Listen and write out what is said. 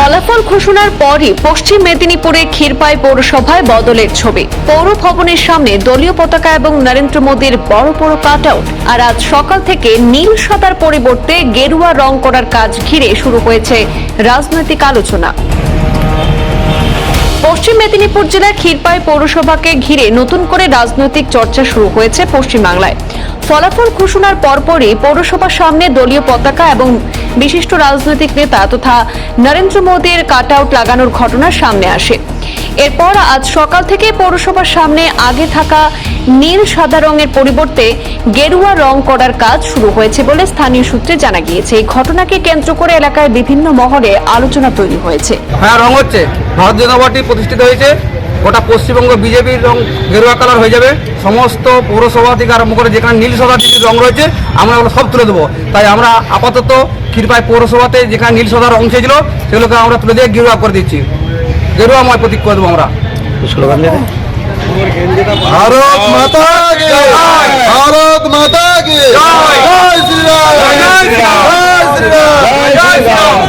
ফলাফল ঘোষণার পরই পশ্চিম মেদিনীপুরে ক্ষীরপাই পৌরসভায় বদলের ছবি। পৌর ভবনের সামনে দলীয় পতাকা এবং নরেন্দ্র মোদীর বড় বড় কাটআউট। আর আজ সকাল থেকে নীল সাদার পরিবর্তে গেরুয়া রং করার কাজ ঘিরে শুরু হয়েছে রাজনৈতিক আলোচনা। পশ্চিম মেদিনীপুর জেলার ক্ষীরপাই পৌরসভাকে ঘিরে নতুন করে রাজনৈতিক চর্চা শুরু হয়েছে পশ্চিমবাংলায়। ফলাফল ঘোষণার পরপরই পৌরসভার সামনে দলীয় পতাকা এবং বিশিষ্ট রাজনৈতিক নেতা তথা নরেন্দ্র মোদীর কাটআউট লাগানোর ঘটনা সামনে আসে। এরপর আজ সকাল থেকে পৌরসভার সামনে আগে থাকা নীল সাদা রঙের পরিবর্তে গেরুয়া রং করার কাজ শুরু হয়েছে বলে স্থানীয় সূত্রে জানা গিয়েছে। এই ঘটনাকে কেন্দ্র করে এলাকায় বিভিন্ন মহলে আলোচনা তৈরি হয়েছে। হ্যাঁ, রং হচ্ছে। ভারতীয় জনতা পার্টি প্রতিষ্ঠিত হয়েছে, গোটা পশ্চিমবঙ্গ বিজেপির রং গেরুয়া কালার হয়ে যাবে। সমস্ত পৌরসভা থেকে আরম্ভ করে যেখানে নীল সাদা রং রয়েছে আমরা ওগুলো সব তুলে দেবো। তাই আমরা আপাতত ক্ষীরপাই পৌরসভাতে যেখানে নীল সাদা রং ছিল সেগুলোকে আমরা তুলে দিয়ে গেরুয়া করে দিচ্ছি। গেরুয়াময় প্রতীক করে দেবো আমরা। স্লোগান দেবে ভারত মাতা কি জয়, ভারত মাতা কি জয়, জয় শ্রী রাম, জয় শ্রী রাম, জয় শ্রী রাম।